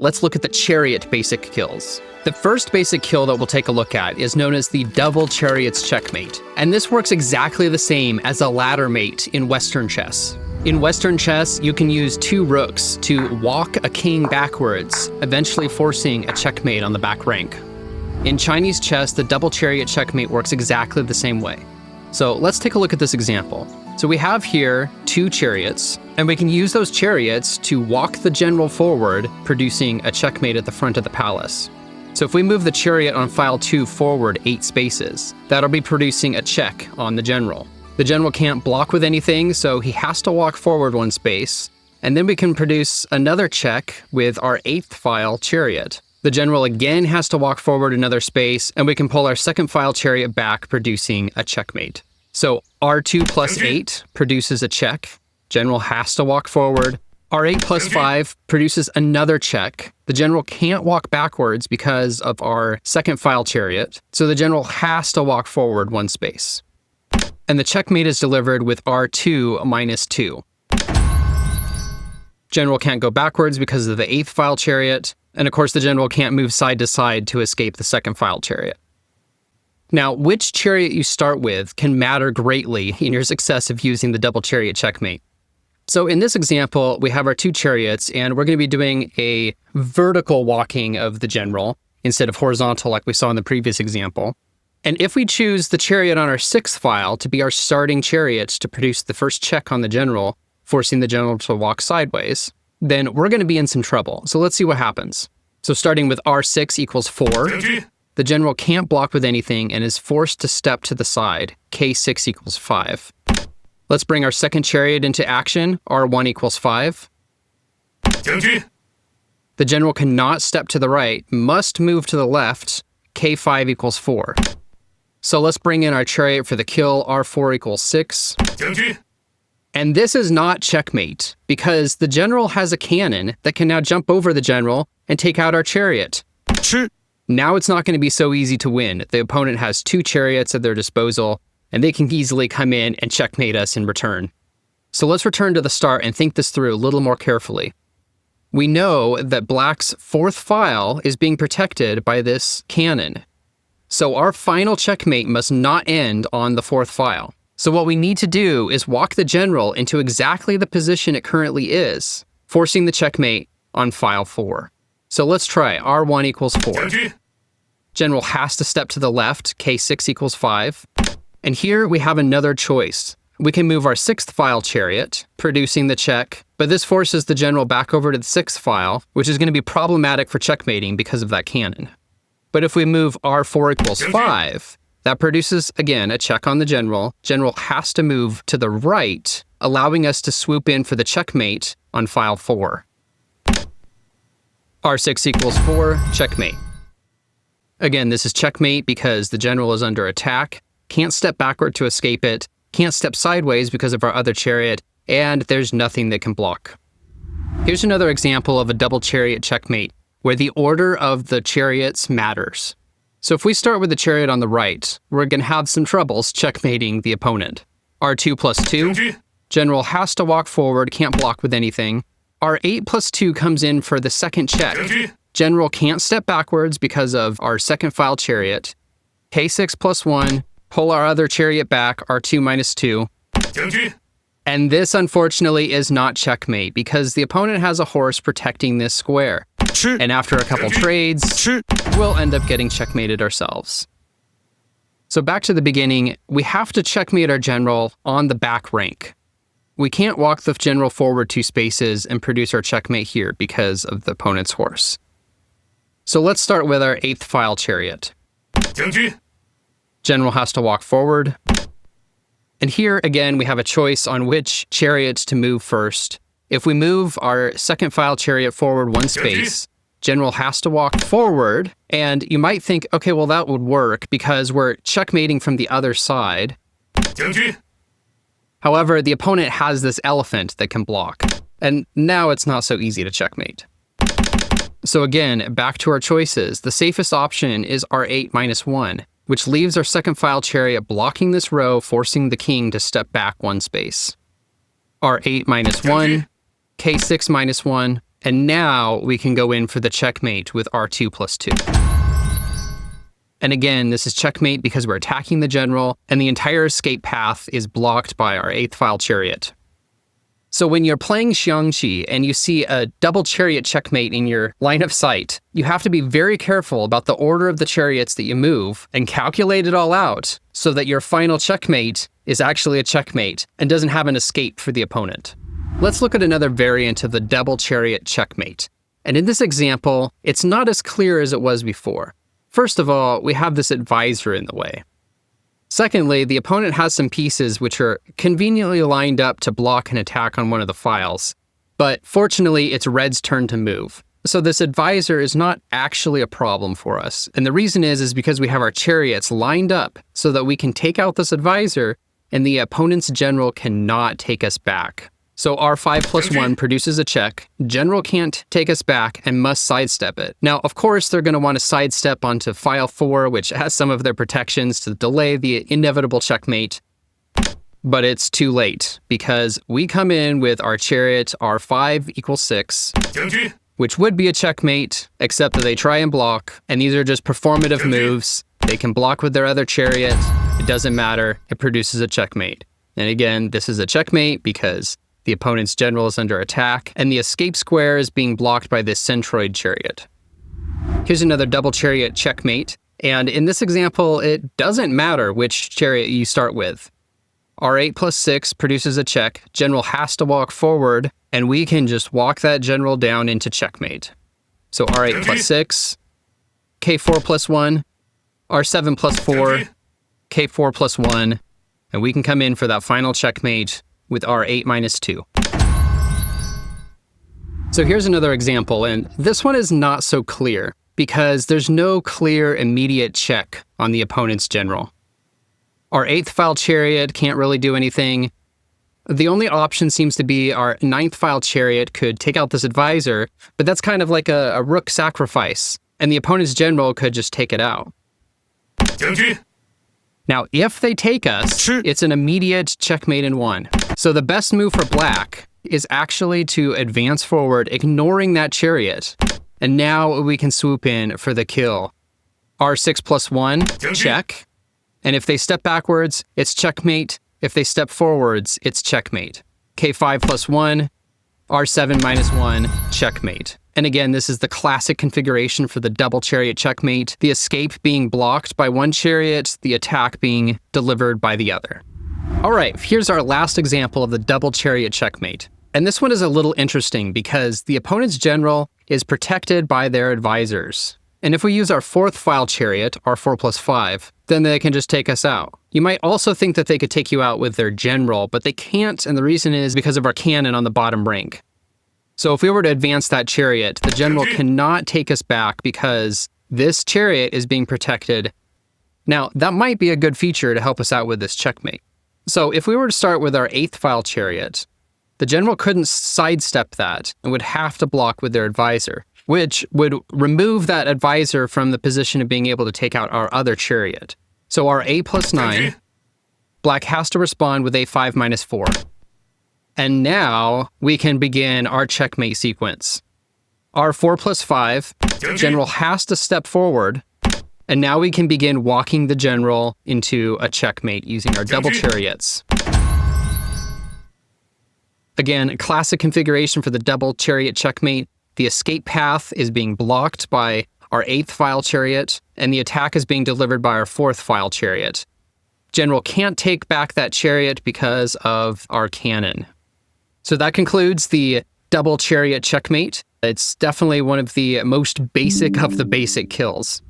Let's look at the chariot basic kills. The first basic kill that we'll take a look at is known as the Double Chariots Checkmate, and this works exactly the same as a ladder mate in Western chess. In Western chess, you can use two rooks to walk a king backwards, eventually forcing a checkmate on the back rank. In Chinese chess, the Double Chariot Checkmate works exactly the same way. So let's take a look at this example. So we have here two chariots, and we can use those chariots to walk the general forward, producing a checkmate at the front of the palace. So if we move the chariot on file 2 forward 8 spaces, that'll be producing a check on the general. The general can't block with anything, so he has to walk forward 1 space, and then we can produce another check with our 8th file chariot. The general again has to walk forward another space, and we can pull our 2nd file chariot back, producing a checkmate. So R2 plus 8 produces a check. General has to walk forward. R8 plus 5 produces another check. The general can't walk backwards because of our 2nd file chariot, so the general has to walk forward 1 space. And the checkmate is delivered with R2 minus 2. General can't go backwards because of the 8th file chariot, and of course the general can't move side to side to escape the 2nd file chariot. Now, which chariot you start with can matter greatly in your success of using the Double Chariot Checkmate. So in this example, we have our 2 chariots, and we're going to be doing a vertical walking of the general instead of horizontal like we saw in the previous example. And if we choose the chariot on our 6th file to be our starting chariot to produce the first check on the general, forcing the general to walk sideways, then we're going to be in some trouble. So let's see what happens. So starting with R6 equals 4. The general can't block with anything and is forced to step to the side. K6 equals 5. Let's bring our 2nd chariot into action. R1 equals 5. Xiangqi. The general cannot step to the right, must move to the left. K5 equals 4. So let's bring in our chariot for the kill. R4 equals 6. Xiangqi. And this is not checkmate, because the general has a cannon that can now jump over the general and take out our chariot. Now it's not going to be so easy to win. The opponent has 2 chariots at their disposal, and they can easily come in and checkmate us in return. So let's return to the start and think this through a little more carefully. We know that Black's 4th file is being protected by this cannon. So our final checkmate must not end on the 4th file. So what we need to do is walk the general into exactly the position it currently is, forcing the checkmate on file 4. So let's try. R1 equals 4. Xiangqi. General has to step to the left. K6 equals 5. And here we have another choice. We can move our 6th file chariot, producing the check, but this forces the general back over to the 6th file, which is going to be problematic for checkmating because of that cannon. But if we move R4 equals 5, that produces, again, a check on the general. General has to move to the right, allowing us to swoop in for the checkmate on file 4. R6 equals 4, checkmate. Again, this is checkmate because the general is under attack, can't step backward to escape it, can't step sideways because of our other chariot, and there's nothing that can block. Here's another example of a double chariot checkmate, where the order of the chariots matters. So if we start with the chariot on the right, we're going to have some troubles checkmating the opponent. R2 plus 2, general has to walk forward, can't block with anything. R8 plus 2 comes in for the 2nd check. General can't step backwards because of our 2nd file chariot. K6 plus 1, pull our other chariot back, R2 minus 2. And this, unfortunately, is not checkmate because the opponent has a horse protecting this square. And after a couple trades, we'll end up getting checkmated ourselves. So back to the beginning, we have to checkmate our general on the back rank. We can't walk the general forward 2 spaces and produce our checkmate here because of the opponent's horse. So let's start with our 8th file chariot. General has to walk forward. And here, again, we have a choice on which chariots to move first. If we move our 2nd file chariot forward 1 space, general has to walk forward. And you might think, okay, well, that would work because we're checkmating from the other side. However, the opponent has this elephant that can block, and now it's not so easy to checkmate. So again, back to our choices. The safest option is R8 minus 1, which leaves our 2nd file chariot blocking this row, forcing the king to step back 1 space. R8 minus 1, K6 minus 1, And now we can go in for the checkmate with r2 plus 2. And again, this is checkmate because we're attacking the general, and the entire escape path is blocked by our 8th file chariot. So when you're playing Xiangqi and you see a double chariot checkmate in your line of sight, you have to be very careful about the order of the chariots that you move and calculate it all out so that your final checkmate is actually a checkmate and doesn't have an escape for the opponent. Let's look at another variant of the double chariot checkmate. And in this example, it's not as clear as it was before. First of all, we have this advisor in the way. Secondly, the opponent has some pieces which are conveniently lined up to block an attack on one of the files. But fortunately, it's red's turn to move. So this advisor is not actually a problem for us. And the reason is because we have our chariots lined up so that we can take out this advisor and the opponent's general cannot take us back. So r5 plus 1 produces a check, general can't take us back and must sidestep it. Now, of course, they're going to want to sidestep onto file 4, which has some of their protections to delay the inevitable checkmate. But it's too late, because we come in with our chariot r5 equals 6, which would be a checkmate, except that they try and block, and these are just performative moves. They can block with their other chariot, it doesn't matter, it produces a checkmate. And again, this is a checkmate because the opponent's general is under attack, and the escape square is being blocked by this centroid chariot. Here's another double chariot checkmate, and in this example, it doesn't matter which chariot you start with. r8 plus 6 produces a check, general has to walk forward, and we can just walk that general down into checkmate. So r8 plus 6, k4 plus 1, r7 plus 4, k4 plus 1, and we can come in for that final checkmate with r8 minus 2. So here's another example, and this one is not so clear because there's no clear immediate check on the opponent's general. Our 8th file chariot can't really do anything. The only option seems to be our 9th file chariot could take out this advisor, but that's kind of like a rook sacrifice, and the opponent's general could just take it out. Now, if they take us, it's an immediate checkmate in 1. So the best move for black is actually to advance forward, ignoring that chariot. And now we can swoop in for the kill. r6 plus 1, check. And if they step backwards, it's checkmate. If they step forwards, it's checkmate. k5 plus 1, r7 minus 1, checkmate. And again, this is the classic configuration for the double chariot checkmate, the escape being blocked by one chariot, the attack being delivered by the other. All right, here's our last example of the double chariot checkmate. And this one is a little interesting because the opponent's general is protected by their advisors. And if we use our 4th file chariot, r4 plus 5, then they can just take us out. You might also think that they could take you out with their general, but they can't, and the reason is because of our cannon on the bottom rank. So if we were to advance that chariot, the general cannot take us back because this chariot is being protected. Now, that might be a good feature to help us out with this checkmate. So if we were to start with our 8th file chariot, the general couldn't sidestep that and would have to block with their advisor, which would remove that advisor from the position of being able to take out our other chariot. So our a plus 9, black has to respond with a5 minus 4. And now we can begin our checkmate sequence. r4 plus 5, general has to step forward, and now we can begin walking the general into a checkmate using our double chariots. Again, a classic configuration for the double chariot checkmate. The escape path is being blocked by our 8th file chariot, and the attack is being delivered by our 4th file chariot. General can't take back that chariot because of our cannon. So that concludes the double chariot checkmate. It's definitely one of the most basic of the basic kills.